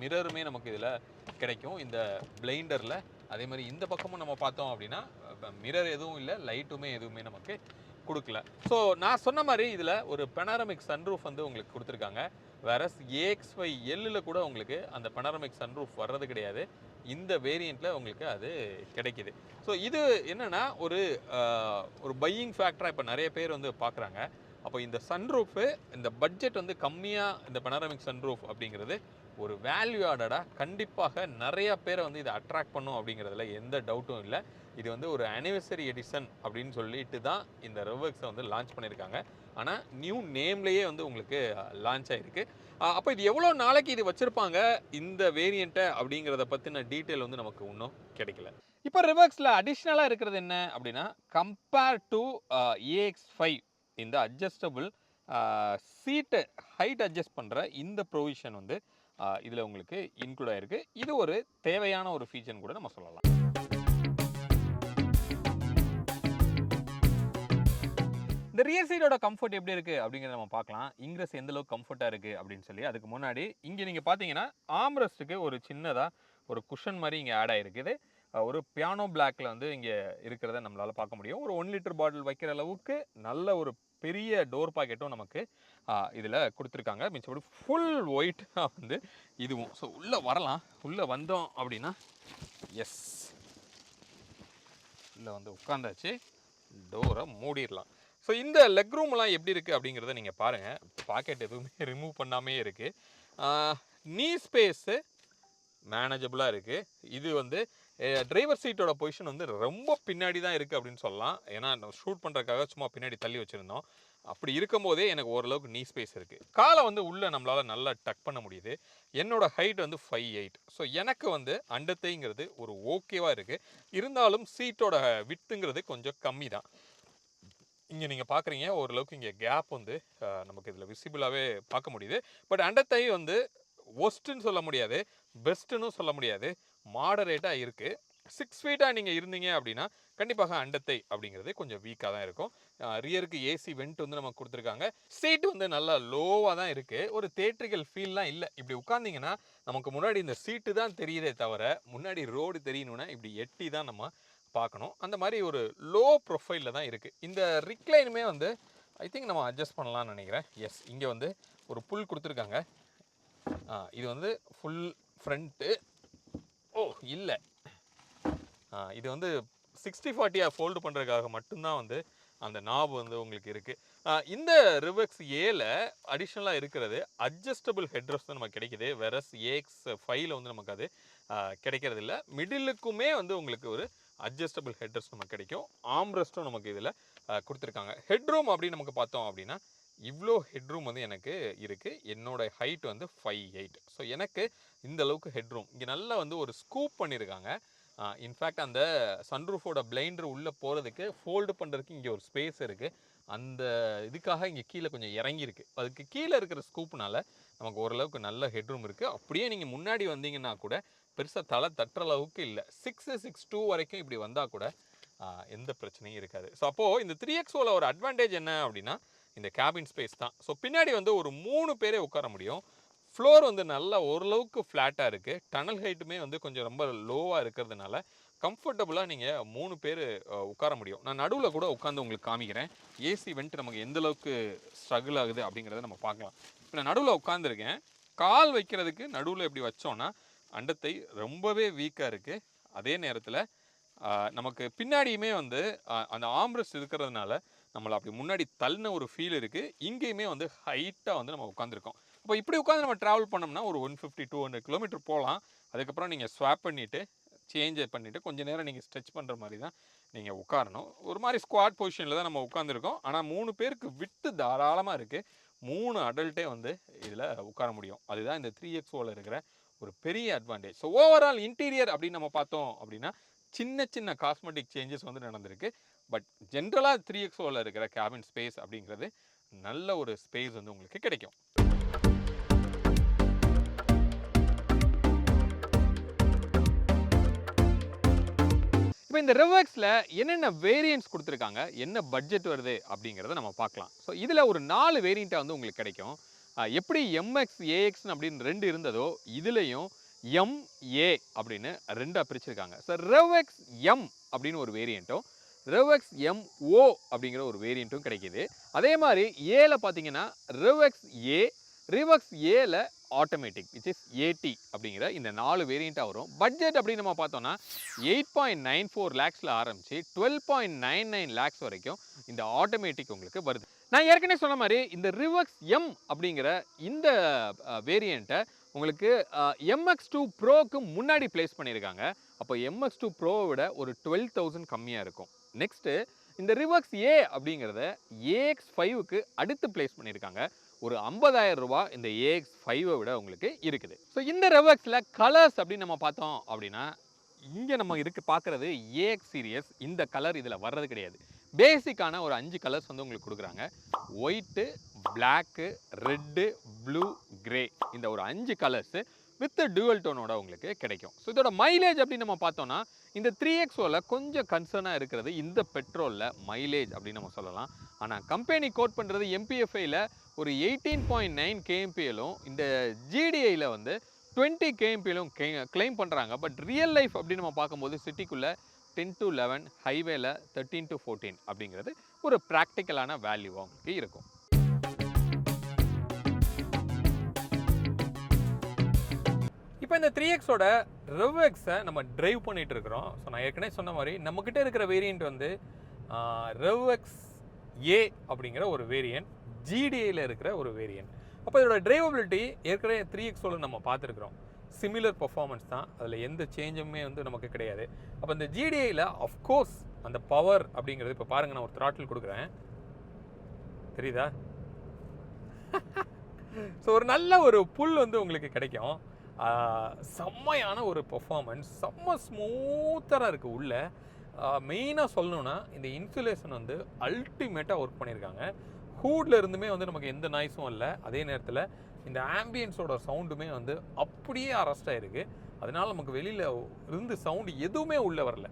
மிரருமே நமக்கு இதில் கிடைக்கும் இந்த பிளைண்டரில். அதே மாதிரி இந்த பக்கமும் நம்ம பார்த்தோம் அப்படின்னா மிரர் எதுவும் இல்லை, லைட்டுமே எதுவுமே நமக்கு கொடுக்கல. ஸோ நான் சொன்ன மாதிரி இதில் ஒரு பெனாரமிக் சன்ரூஃப் வந்து உங்களுக்கு கொடுத்துருக்காங்க. வேற AX5Lல கூட உங்களுக்கு அந்த பெனாரமிக் சன்ரூஃப் வர்றது கிடையாது. இந்த வேரியண்ட்டில் உங்களுக்கு அது கிடைக்கிது. ஸோ இது என்னென்னா ஒரு பையிங் ஃபேக்டராக இப்போ நிறைய பேர் வந்து பார்க்குறாங்க. அப்போ இந்த சன்ரூஃபு இந்த பட்ஜெட் வந்து கம்மியாக இந்த பெனாரமிக் சன்ரூஃப் அப்படிங்கிறது ஒரு வேல்யூ ஆடடாக கண்டிப்பாக நிறையா பேரை வந்து இதை அட்ராக்ட் பண்ணும் அப்படிங்கிறதுல எந்த டவுட்டும் இல்லை. இது வந்து ஒரு ஆனிவர்சரி எடிஷன் அப்படின்னு சொல்லிட்டு தான் இந்த ரெவர்க்ஸை வந்து லான்ச் பண்ணியிருக்காங்க. ஆனால் நியூ நேம்லேயே வந்து உங்களுக்கு லான்ச் ஆகிருக்கு. அப்போ இது எவ்வளோ நாளைக்கு இது வச்சுருப்பாங்க இந்த வேரியண்ட்டை அப்படிங்கிறத பற்றின டீட்டெயில் வந்து நமக்கு இன்னும் கிடைக்கல. இப்போ ரிவர்க்ஸில் அடிஷ்னலாக இருக்கிறது என்ன அப்படின்னா, கம்பேர் டு AX5 இந்த அட்ஜஸ்டபிள் சீட்டு ஹைட் அட்ஜஸ்ட் பண்ணுற இந்த ப்ரொவிஷன் வந்து இதில் உங்களுக்கு இன்க்ளூட் ஆகிருக்கு. இது ஒரு தேவையான ஒரு ஃபீச்சர்னு கூட நம்ம சொல்லலாம். இந்த ரியர் சைடோட கம்ஃபர்ட் எப்படி இருக்குது அப்படிங்கிறத நம்ம பார்க்கலாம். இங்கிரஸ் எந்த அளவுக்கு கம்ஃபர்ட்டாக இருக்குது அப்படின்னு சொல்லி. அதுக்கு முன்னாடி இங்கே நீங்கள் பார்த்தீங்கன்னா ஆம்ரெஸ்ட்டுக்கு ஒரு சின்னதாக ஒரு குஷன் மாதிரி இங்கே ஆட் ஆகிருக்குது. ஒரு பியானோ பிளாக்ல வந்து இங்கே இருக்கிறத நம்மளால் பார்க்க முடியும். ஒரு 1 லிட்டர் பாட்டில் வைக்கிற அளவுக்கு நல்ல ஒரு பெரிய டோர் பாக்கெட்டும் நமக்கு இதில் கொடுத்துருக்காங்க. மிச்சப்படி ஃபுல் ஒயிட்டாக வந்து இதுவும். ஸோ உள்ளே வரலாம். உள்ளே வந்தோம் அப்படின்னா எஸ், உள்ளே வந்து உட்காந்தாச்சு, டோரை மூடிடலாம். ஸோ இந்த லெக் ரூம்லாம் எப்படி இருக்குது அப்படிங்கிறத நீங்கள் பாருங்கள். பாக்கெட் எதுவுமே ரிமூவ் பண்ணாமே இருக்குது. நீ ஸ்பேஸு மேனேஜபிளாக இருக்குது. இது வந்து டிரைவர் சீட்டோட பொசிஷன் வந்து ரொம்ப பின்னாடி தான் இருக்குது அப்படின்னு சொல்லலாம். ஏன்னா ஷூட் பண்ணுறதுக்காக சும்மா பின்னாடி தள்ளி வச்சுருந்தோம். அப்படி இருக்கும் போதே எனக்கு ஓரளவுக்கு நீ ஸ்பேஸ் இருக்குது. காலை வந்து உள்ளே நம்மளால் நல்லா டக் பண்ண முடியுது. என்னோட ஹைட் வந்து 5'8". ஸோ எனக்கு வந்து அண்டத்தைங்கிறது ஒரு ஓகேவாக இருக்குது. இருந்தாலும் சீட்டோட விட்டுங்கிறது கொஞ்சம் கம்மி தான். இங்கே நீங்கள் பார்க்குறீங்க ஓரளவுக்கு இங்கே கேப் வந்து நமக்கு இதில் விசிபிளாகவே பார்க்க முடியுது. பட் அண்டத்தை வந்து ஒஸ்ட்டுன்னு சொல்ல முடியாது, பெஸ்ட்டுன்னு சொல்ல முடியாது, மாடரேட்டாக இருக்குது. 6 ஃபீட்டாக நீங்கள் இருந்தீங்க அப்படின்னா கண்டிப்பாக அண்டத்தை அப்படிங்கிறது கொஞ்சம் வீக்காக தான் இருக்கும். ரியருக்கு ஏசி வெண்ட் வந்து நமக்கு கொடுத்துருக்காங்க. சீட் வந்து நல்லா லோவாக தான் இருக்குது. ஒரு தேட்ரிக்கல் ஃபீல்லாம் இல்லை. இப்படி உட்காந்திங்கன்னா நமக்கு முன்னாடி இந்த சீட்டு தான் தெரியுதே தவிர முன்னாடி ரோடு தெரியணுன்னா இப்படி எட்டி தான் நம்ம பார்க்கணும். அந்த மாதிரி ஒரு லோ ப்ரொஃபைலில் தான் இருக்குது. இந்த ரிக்ளைனுமே வந்து ஐ திங்க் நம்ம அட்ஜஸ்ட் பண்ணலாம்னு நினைக்கிறேன். எஸ், இங்கே வந்து ஒரு புல் கொடுத்துருக்காங்க. இது வந்து ஃபுல் ஃப்ரண்ட்டு. ஓ இல்லை, இது வந்து 60-40 ஃபோல்டு பண்ணுறதுக்காக மட்டும்தான் வந்து அந்த நாப் வந்து உங்களுக்கு இருக்குது. இந்த ரிவர்க்ஸ் ஏல அடிஷ்னலாக இருக்கிறது அட்ஜஸ்டபிள் ஹெட்ரெஸ்ட் தான் நமக்கு கிடைக்கிது. வேறஸ் AX5ல வந்து நமக்கு அது கிடைக்கிறது இல்லை. மிடிலுக்குமே வந்து உங்களுக்கு ஒரு அட்ஜஸ்டபிள் ஹெட்ரெஸ்ட் நமக்கு கிடைக்கும். ஆம்ரெஸ்ட்டும் நமக்கு இதில் கொடுத்துருக்காங்க. ஹெட்ரூம் அப்படின்னு நமக்கு பார்த்தோம் அப்படின்னா இவ்வளோ ஹெட்ரூம் வந்து எனக்கு இருக்குது. என்னோட ஹைட் வந்து 5'8". ஸோ எனக்கு இந்த அளவுக்கு ஹெட்ரூம் இங்கே நல்லா வந்து ஒரு ஸ்கூப் பண்ணியிருக்காங்க. இன்ஃபேக்ட் அந்த சன்ரூஃபோட பிளைண்டர் உள்ளே போகிறதுக்கு ஃபோல்டு பண்ணுறதுக்கு இங்கே ஒரு ஸ்பேஸ் இருக்குது. அந்த இதுக்காக இங்கே கீழே கொஞ்சம் இறங்கியிருக்கு. அதுக்கு கீழே இருக்கிற ஸ்கூப்னால நமக்கு ஓரளவுக்கு நல்ல ஹெட்ரூம் இருக்குது. அப்படியே நீங்கள் முன்னாடி வந்தீங்கன்னா கூட பெருசாக தலை தட்டுற அளவுக்கு இல்லை. 6'2" வரைக்கும் இப்படி வந்தால் கூட எந்த பிரச்சனையும் இருக்காது. ஸோ அப்போது இந்த 3XOவில் ஒரு அட்வான்டேஜ் என்ன அப்படின்னா இந்த கேபின் ஸ்பேஸ் தான். ஸோ பின்னாடி வந்து ஒரு 3 பேரே உட்கார முடியும். ஃப்ளோர் வந்து நல்லா ஓரளவுக்கு ஃப்ளாட்டாக இருக்குது. டனல் ஹைட்டுமே வந்து கொஞ்சம் ரொம்ப லோவாக இருக்கிறதுனால கம்ஃபர்டபுளாக நீங்கள் 3 பேர் உட்கார முடியும். நான் நடுவில் கூட உட்காந்து உங்களுக்கு காமிக்கிறேன். ஏசி வெண்ட் நமக்கு எந்த அளவுக்கு ஸ்ட்ரகிள் ஆகுது அப்படிங்கிறத நம்ம பார்க்கலாம். இப்போ நான் நடுவில் உட்காந்துருக்கேன். கால் வைக்கிறதுக்கு நடுவில் எப்படி வச்சோன்னா அண்டத்தை ரொம்பவே வீக்காக இருக்குது. அதே நேரத்தில் நமக்கு பின்னாடியுமே வந்து அந்த ஆம்ரெஸ்ட் இருக்கிறதுனால நம்மளை அப்படி முன்னாடி தள்ளின ஒரு ஃபீல் இருக்குது. இங்கேயுமே வந்து ஹைட்டாக வந்து நம்ம உட்காந்துருக்கோம். அப்போ இப்படி உட்காந்து நம்ம ட்ராவல் பண்ணோம்னா ஒரு 150-200 கிலோமீட்டர் போகலாம். அதுக்கப்புறம் நீங்கள் ஸ்வாப் பண்ணிவிட்டு சேஞ்ச் பண்ணிவிட்டு கொஞ்சம் நேரம் நீங்கள் ஸ்ட்ரெச் பண்ணுற மாதிரி தான் நீங்கள் உட்காரணும். ஒரு மாதிரி ஸ்குவாட் பொசிஷனில் தான் நம்ம உட்காந்துருக்கோம். ஆனால் 3 பேருக்கு விட்டு தாராளமாக இருக்குது. 3 அடல்ட்டே வந்து இதில் உட்கார முடியும். அதுதான் இந்த 3XOவில் இருக்கிற ஒரு பெரிய அட்வான்டேஜ். ஸோ ஓவரால் இன்டீரியர் அப்படின்னு நம்ம பார்த்தோம் அப்படின்னா சின்ன சின்ன காஸ்மெட்டிக் சேஞ்சஸ் வந்து நடந்திருக்கு. பட் ஜென்ரலாக 3XOவில் இருக்கிற கேபின் ஸ்பேஸ் அப்படிங்கிறது நல்ல ஒரு ஸ்பேஸ் வந்து உங்களுக்கு கிடைக்கும். இப்போ இந்த ரிவர்க்ஸில் என்னென்ன வேரியன்ட்ஸ் கொடுத்துருக்காங்க, என்ன பட்ஜெட் வருது அப்படிங்கிறத நம்ம பார்க்கலாம். ஸோ இதில் ஒரு 4 வேரியண்ட்டாக வந்து உங்களுக்கு கிடைக்கும். எப்படி எம்எக்ஸ் ஏஎக்ஸ் அப்படின்னு 2 இருந்ததோ இதுலேயும் எம்ஏ அப்படின்னு 2ஆக பிரிச்சிருக்காங்க. ஸோ ரெவ்எக்ஸ் எம் அப்படின்னு ஒரு வேரியண்ட்டும் ரெவ்எக்ஸ் எம்ஓ அப்படிங்கிற ஒரு வேரியண்ட்டும் கிடைக்கிது. அதே மாதிரி ஏல பார்த்தீங்கன்னா ரெவ்எக்ஸ் ஏ, ரிவக்ஸ் ஏல ஆட்டோமேட்டிக் விச் இஸ் ஏடி அப்படிங்கிற இந்த 4 வேரியண்ட்டாக வரும். பட்ஜெட் அப்படின்னு நம்ம பார்த்தோம்னா 8.94 லேக்ஸில் ஆரம்பித்து 12.99 லேக்ஸ் வரைக்கும் இந்த ஆட்டோமேட்டிக் உங்களுக்கு வருது. நான் ஏற்கனவே சொன்ன மாதிரி இந்த ரிவக்ஸ் எம் அப்படிங்கிற இந்த வேரியண்ட்டை உங்களுக்கு MX2 ப்ரோக்கு முன்னாடி பிளேஸ் பண்ணியிருக்காங்க. அப்போ MX2 ப்ரோவை விட ஒரு 12,000 கம்மியாக இருக்கும். நெக்ஸ்ட்டு இந்த ரிவக்ஸ் ஏ அப்படிங்கிறத AX5க்கு அடுத்து பிளேஸ் பண்ணியிருக்காங்க. ஒரு 50,000 ரூபா இந்த AX5 விட உங்களுக்கு இருக்குது. ஸோ இந்த ரெவக்ஸில் கலர்ஸ் அப்படின்னு நம்ம பார்த்தோம் அப்படின்னா இங்கே நம்ம பார்க்குறது AX சீரியஸ். இந்த கலர் இதில் வர்றது கிடையாது. பேசிக்கான ஒரு 5 கலர்ஸ் வந்து உங்களுக்கு கொடுக்குறாங்க. White, black, red, blue, grey, இந்த ஒரு 5 கலர்ஸு வித் டூவல் டோனோட உங்களுக்கு கிடைக்கும். ஸோ இதோட மைலேஜ் அப்படின்னு நம்ம பார்த்தோம்னா இந்த 3XOவில் கொஞ்சம் கன்சர்னாக இருக்கிறது இந்த பெட்ரோலில் மைலேஜ் அப்படின்னு நம்ம சொல்லலாம். ஆனால் கம்பெனி கோட் பண்ணுறது MPFIயில் ஒரு 18.9 kmpலும் இந்த GDIயில் வந்து 20 kmpலும் கிளைம் பண்ணுறாங்க. பட் ரியல் லைஃப் அப்படின்னு நம்ம பார்க்கும்போது சிட்டிக்குள்ளே 10 to 11, ஹைவேல 13 to 14 அப்படிங்கிறது ஒரு ப்ராக்டிக்கலான வேல்யூவாக உங்களுக்கு இருக்கும். இப்போ இந்த 3XOட ரெவ்எக்ஸை நம்ம டிரைவ் பண்ணிகிட்டு இருக்கிறோம். ஸோ நான் ஏற்கனவே சொன்ன மாதிரி நம்மக்கிட்ட இருக்கிற வேரியண்ட் வந்து ரெவ்எக்ஸ் ஏ அப்படிங்கிற ஒரு வேரியண்ட், GDIயில் இருக்கிற ஒரு வேரியண்ட். அப்போ இதோட டிரைவபிலிட்டி ஏற்கனவே 3XOவில் நம்ம பார்த்துருக்குறோம். சிமிலர் பர்ஃபார்மன்ஸ் தான், அதில் எந்த சேஞ்சுமே வந்து நமக்கு கிடையாது. அப்போ இந்த GDIயில் அஃப்கோர்ஸ் அந்த பவர் அப்படிங்கிறது இப்போ பாருங்கள், நான் ஒரு த்ராட்டில் கொடுக்குறேன், தெரியுதா? ஸோ ஒரு நல்ல ஒரு புல் வந்து உங்களுக்கு கிடைக்கும். செம்மையான ஒரு பர்ஃபார்மன்ஸ், செம்ம ஸ்மூத்தராக இருக்குது உள்ள. மெயினாக சொல்லணுன்னா இந்த இன்சுலேஷன் வந்து அல்டிமேட்டாக ஒர்க் பண்ணியிருக்காங்க. ஹூட்ல இருந்துமே வந்து நமக்கு எந்த நாய்ஸும் இல்லை. அதே நேரத்தில் இந்த ஆம்பியன்ஸோட சவுண்டுமே வந்து அப்படியே அரெஸ்ட் ஆகிருக்கு. அதனால நமக்கு வெளியில் இருந்து சவுண்டு எதுவுமே உள்ளே வரல.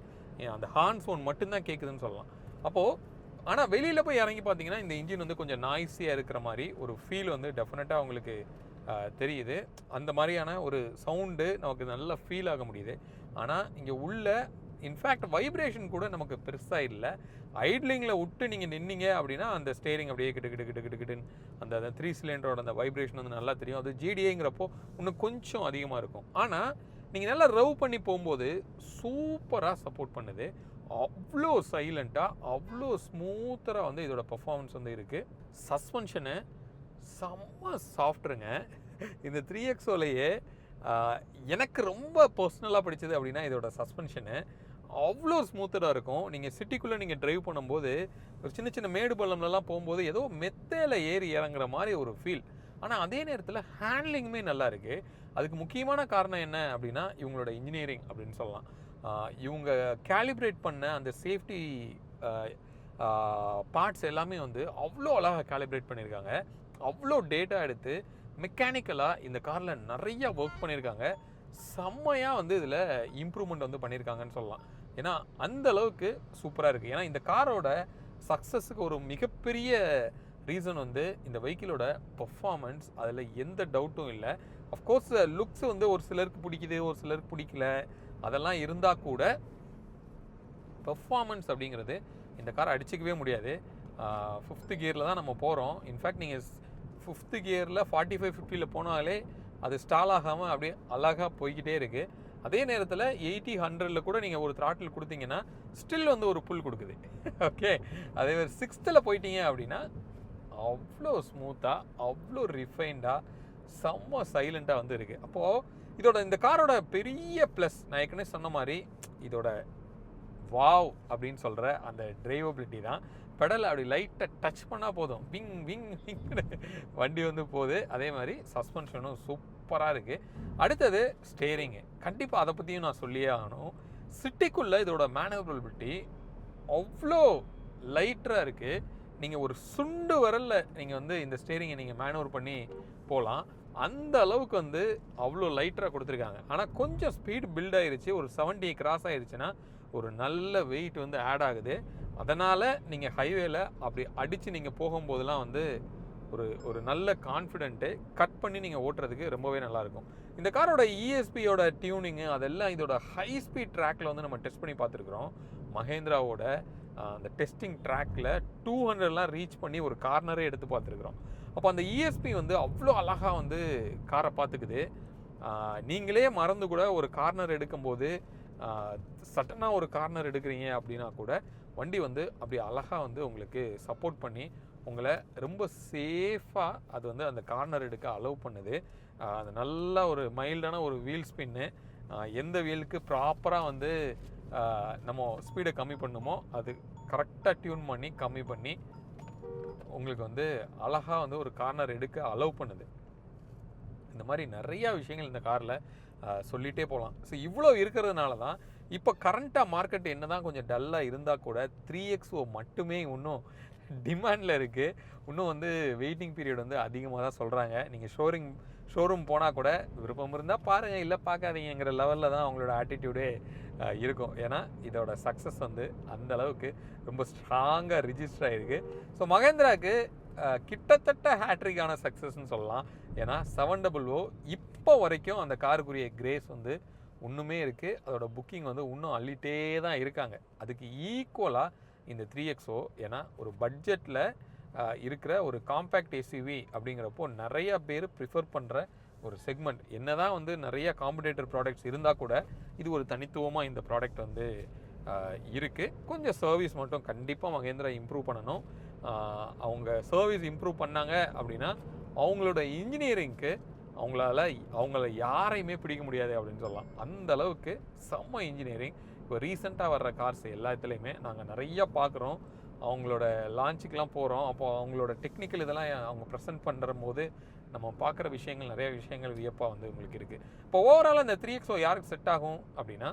அந்த ஹார்ன் சவுண்ட் மட்டும்தான் கேட்குதுன்னு சொல்லலாம். அப்போது ஆனால் வெளியில் போய் இறங்கி பார்த்தீங்கன்னா இந்த இன்ஜின் வந்து கொஞ்சம் நாய்ஸியாக இருக்கிற மாதிரி ஒரு ஃபீல் வந்து டெஃபினட்டாக உங்களுக்கு தெரியுது. அந்த மாதிரியான ஒரு சவுண்டு நமக்கு நல்லா ஃபீல் ஆக முடியுது. ஆனால் இங்கே உள்ள இன்ஃபேக்ட் வைப்ரேஷன் கூட நமக்கு பெருசாக இல்லை. ஐட்லிங்கில் விட்டு நீங்கள் நின்னீங்க அப்படின்னா அந்த ஸ்டேரிங் அப்படியே கிட்டுன்னு அந்த 3 சிலிண்டரோட அந்த வைப்ரேஷன் வந்து நல்லா தெரியும். அது GDIங்கிறப்போ இன்னும் கொஞ்சம் அதிகமாக இருக்கும். ஆனால் நீங்கள் நல்லா ரவ் பண்ணி போகும்போது சூப்பராக சப்போர்ட் பண்ணுது. அவ்வளோ சைலண்ட்டாக, அவ்வளோ ஸ்மூத்தராக வந்து இதோட பர்ஃபார்மன்ஸ் வந்து இருக்குது. சஸ்பென்ஷனு செம்ம சாஃப்ட்டுங்க. இந்த 3XOலையே எனக்கு ரொம்ப பர்சனலாக பிடிச்சது அப்படின்னா இதோட சஸ்பென்ஷனு அவ்வளோ ஸ்மூத்தராக இருக்கும். நீங்கள் சிட்டிக்குள்ளே நீங்கள் ட்ரைவ் பண்ணும்போது ஒரு சின்ன சின்ன மேடு பள்ளம்லாம் போகும்போது ஏதோ மெத்தையில் ஏறி இறங்குற மாதிரி ஒரு ஃபீல். ஆனால் அதே நேரத்தில் ஹேண்ட்லிங்குமே நல்லா இருக்குது. அதுக்கு முக்கியமான காரணம் என்ன அப்படின்னா இவங்களோட இன்ஜினியரிங் அப்படின்னு சொல்லலாம். இவங்க கேலிப்ரேட் பண்ண அந்த சேஃப்டி பார்ட்ஸ் எல்லாமே வந்து அவ்வளோ அழகாக கேலிப்ரேட் பண்ணியிருக்காங்க. அவ்வளோ டேட்டா எடுத்து மெக்கானிக்கலாக இந்த காரில் நிறையா ஒர்க் பண்ணியிருக்காங்க. செம்மையாக வந்து இதில் இம்ப்ரூவ்மெண்ட் வந்து பண்ணியிருக்காங்கன்னு சொல்லலாம். ஏன்னா அந்த அளவுக்கு சூப்பராக இருக்குது. ஏன்னா இந்த காரோட சக்ஸஸுக்கு ஒரு மிகப்பெரிய ரீசன் வந்து இந்த வெஹிக்கிளோட பர்ஃபார்மன்ஸ். அதில் எந்த டவுட்டும் இல்லை. அஃப்கோர்ஸ் லுக்ஸ் வந்து ஒரு சிலருக்கு பிடிக்குது, ஒரு சிலருக்கு பிடிக்கல, அதெல்லாம் இருந்தால் கூட பர்ஃபார்மன்ஸ் அப்படிங்கிறது இந்த காரை அடிச்சிக்கவே முடியாது. 5th கியரில் தான் நம்ம போகிறோம். இன்ஃபேக்ட் நீங்கள் 5th கியரில் 45-50 போனாலே அது ஸ்டால் ஆகாமல் அப்படியே அழகாக போய்கிட்டே இருக்குது. அதே நேரத்தில் 80-100 கூட நீங்கள் ஒரு த்ராட்டில் கொடுத்தீங்கன்னா ஸ்டில் வந்து ஒரு புல் கொடுக்குது. ஓகே, அதே மாதிரி 6th போயிட்டீங்க அப்படின்னா அவ்வளோ ஸ்மூத்தாக, அவ்வளோ ரிஃபைண்டாக, செம்ம சைலண்ட்டாக வந்து இருக்குது. அப்போது இதோட இந்த காரோட பெரிய ப்ளஸ் நான் ஏற்கனவே சொன்ன மாதிரி இதோட வாவ் அப்படின்னு சொல்கிற அந்த டிரைவபிலிட்டி தான். பெடல் அப்படி லைட்டாக டச் பண்ணால் போதும், விங் விங் விங் வண்டி வந்து போகுது. அதே மாதிரி சஸ்பென்ஷனும் சூப்பராக இருக்குது. அடுத்தது ஸ்டேரிங்கு, கண்டிப்பாக அதை பற்றியும் நான் சொல்லியே ஆகணும். சிட்டிக்குள்ளே இதோட மேனேவரபிலிட்டி அவ்வளோ லைட்டராக இருக்குது. நீங்கள் ஒரு சுண்டு வரலில் நீங்கள் வந்து இந்த ஸ்டேரிங்கை நீங்கள் மேனேவர் பண்ணி போகலாம். அந்த அளவுக்கு வந்து அவ்வளோ லைட்டராக கொடுத்துருக்காங்க. ஆனால் கொஞ்சம் ஸ்பீடு பில்ட் ஆகிருச்சு, ஒரு 70 கிராஸ் ஆகிருச்சுன்னா ஒரு நல்ல வெயிட் வந்து ஆட் ஆகுது. அதனால் நீங்கள் ஹைவேல அப்படி அடித்து நீங்கள் போகும்போதெல்லாம் வந்து ஒரு ஒரு நல்ல கான்ஃபிடென்ட்டு கட் பண்ணி நீங்கள் ஓட்டுறதுக்கு ரொம்பவே நல்லாயிருக்கும். இந்த காரோட இஎஸ்பியோட டியூனிங்கு அதெல்லாம் இதோட ஹை ஸ்பீட் ட்ராக்கில் வந்து நம்ம டெஸ்ட் பண்ணி பார்த்துருக்குறோம். மஹேந்திராவோட அந்த டெஸ்டிங் ட்ராக்கில் 200லாம் ரீச் பண்ணி ஒரு கார்னரே எடுத்து பார்த்துருக்குறோம். அப்போ அந்த இஎஸ்பி வந்து அவ்வளோ அழகாக வந்து காரை பார்த்துக்குது. நீங்களே மறந்து கூட ஒரு கார்னர் எடுக்கும்போது சட்டனாக ஒரு கார்னர் எடுக்கிறீங்க அப்படின்னா கூட வண்டி வந்து அப்படி அழகாக வந்து உங்களுக்கு சப்போர்ட் பண்ணி உங்களை ரொம்ப சேஃபாக அது வந்து அந்த கார்னர் எடுக்க அலோவ் பண்ணுது. அது நல்ல ஒரு மைல்டான ஒரு வீல் ஸ்பின்னு, எந்த வீலுக்கு ப்ராப்பராக வந்து நம்ம ஸ்பீடை கம்மி பண்ணுமோ அது கரெக்டாக டியூன் பண்ணி கம்மி பண்ணி உங்களுக்கு வந்து அழகாக வந்து ஒரு கார்னர் எடுக்க அலோவ் பண்ணுது. இந்த மாதிரி நிறையா விஷயங்கள் இந்த காரில் சொல்லிகிட்டே போகலாம். ஸோ இவ்வளோ இருக்கிறதுனால தான் இப்போ கரண்ட்டாக மார்க்கெட் என்ன தான் கொஞ்சம் டல்லாக இருந்தால் கூட 3XO மட்டுமே இன்னும் டிமாண்டில் இருக்குது. இன்னும் வந்து வெயிட்டிங் பீரியட் வந்து அதிகமாக தான் சொல்கிறாங்க. நீங்கள் ஷோரூம் போனால் கூட விருப்பம் இருந்தால் பாருங்கள், இல்லை பார்க்காதீங்கிற லெவலில் தான் அவங்களோட ஆட்டிடியூடே இருக்கும். ஏன்னா இதோட சக்ஸஸ் வந்து அந்த அளவுக்கு ரொம்ப ஸ்ட்ராங்காக ரிஜிஸ்டர் ஆகிருக்கு. ஸோ மகேந்திராவுக்கு கிட்டத்தட்ட ஹேட்ரிக்கான சக்ஸஸ்ன்னு சொல்லலாம். ஏன்னா 700 இப்போ வரைக்கும் அந்த காருக்குரிய கிரேஸ் வந்து இன்னுமே இருக்குது. அதோட புக்கிங் வந்து இன்னும் அள்ளிட்டே தான் இருக்காங்க. அதுக்கு ஈக்குவலாக இந்த 3XO, ஏன்னா ஒரு பட்ஜெட்டில் இருக்கிற ஒரு காம்பேக்ட் எஸ்யூவி அப்படிங்கிறப்போ நிறையா பேர் ப்ரிஃபர் பண்ணுற ஒரு செக்மெண்ட். என்ன தான் வந்து நிறைய காம்படேட்டர் ப்ராடக்ட்ஸ் இருந்தால் கூட இது ஒரு தனித்துவமாக இந்த ப்ராடக்ட் வந்து இருக்குது. கொஞ்சம் சர்வீஸ் மட்டும் கண்டிப்பாக மகேந்திரா இம்ப்ரூவ் பண்ணணும். அவங்க சர்வீஸ் இம்ப்ரூவ் பண்ணாங்க அப்படின்னா அவங்களோட இன்ஜினியரிங்க்கு அவங்கள யாரையுமே பிடிக்க முடியாது அப்படின்னு சொல்லலாம். அந்த அளவுக்கு செம்ம இன்ஜினியரிங். இப்போ ரீசெண்டாக வர்ற கார்ஸ் எல்லாத்துலேயுமே நாங்கள் நிறையா பார்க்குறோம். அவங்களோட லான்ச்சுக்கெலாம் போகிறோம். அப்போது அவங்களோட டெக்னிக்கல் இதெல்லாம் அவங்க ப்ரெசென்ட் பண்ணுற போது நம்ம பார்க்குற விஷயங்கள் நிறைய விஷயங்கள் வியப்பாக வந்து உங்களுக்கு இருக்குது. இப்போ ஓவரால் இந்த 3XO யாருக்கு செட் ஆகும் அப்படின்னா,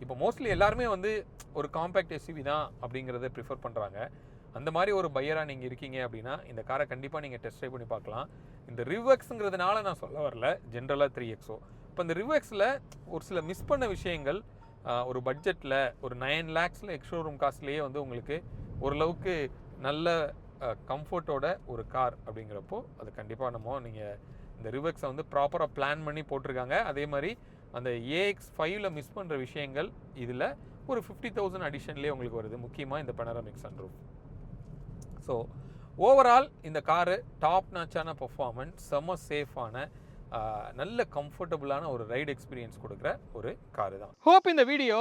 இப்போ மோஸ்ட்லி எல்லாருமே வந்து ஒரு காம்பேக்ட் எஸ்யூவி தான் அப்படிங்கிறத ப்ரிஃபர் பண்ணுறாங்க. அந்த மாதிரி ஒரு பையராக நீங்கள் இருக்கீங்க அப்படின்னா இந்த காரை கண்டிப்பாக நீங்கள் டெஸ்ட் ட்ரைவ் பண்ணி பார்க்கலாம். இந்த ரிவ்எக்ஸுங்கிறதுனால நான் சொல்ல வரல, ஜென்ரலாக 3XO. இப்போ இந்த ரிவ்எக்ஸில் ஒரு சில மிஸ் பண்ண விஷயங்கள் ஒரு பட்ஜெட்டில் ஒரு 9 lakhsல எக்ஸ்ஷோரூம் காஸ்ட்லேயே வந்து உங்களுக்கு ஓரளவுக்கு நல்ல கம்ஃபர்ட்டோட ஒரு கார் அப்படிங்கிறப்போ அது கண்டிப்பாக நீங்கள் இந்த ரிவ்எக்ஸை வந்து ப்ராப்பராக பிளான் பண்ணி போட்டிருக்காங்க. அதே மாதிரி அந்த AX5ல மிஸ் பண்ணுற விஷயங்கள் இதில் ஒரு 50,000 அடிஷன்லேயே உங்களுக்கு வருது. முக்கியமாக இந்த பெனராமிக் சன்ரூஃப். ஸோ ஓவரால் இந்த காரு டாப் நாச்சான பர்ஃபார்மன்ஸ், செம்ம சேஃபான நல்ல கம்ஃபர்டபுளான ஒரு ரைடு எக்ஸ்பீரியன்ஸ் கொடுக்குற ஒரு காரு தான். ஹோப் இந்த வீடியோ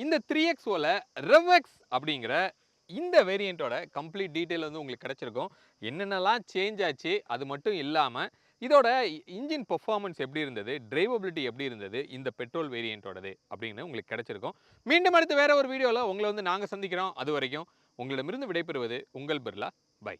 இந்த 3XOல ரெவ்எக்ஸ் அப்படிங்கிற இந்த வேரியண்ட்டோட கம்ப்ளீட் டீட்டெயில் வந்து உங்களுக்கு கிடச்சிருக்கும். என்னென்னலாம் சேஞ்ச் ஆச்சு, அது மட்டும் இல்லாமல் இதோட இன்ஜின் பெர்ஃபார்மன்ஸ் எப்படி இருந்தது, டிரைவபிலிட்டி எப்படி இருந்தது இந்த பெட்ரோல் வேரியண்ட்டோடது அப்படின்னு உங்களுக்கு கிடச்சிருக்கும். மீண்டும் அடுத்து வேற ஒரு வீடியோவில் உங்களை வந்து நாங்கள் சந்திக்கிறோம். அது வரைக்கும் உங்களிடமிருந்து விடைபெறுவது உங்கள் பிர்லா. பை.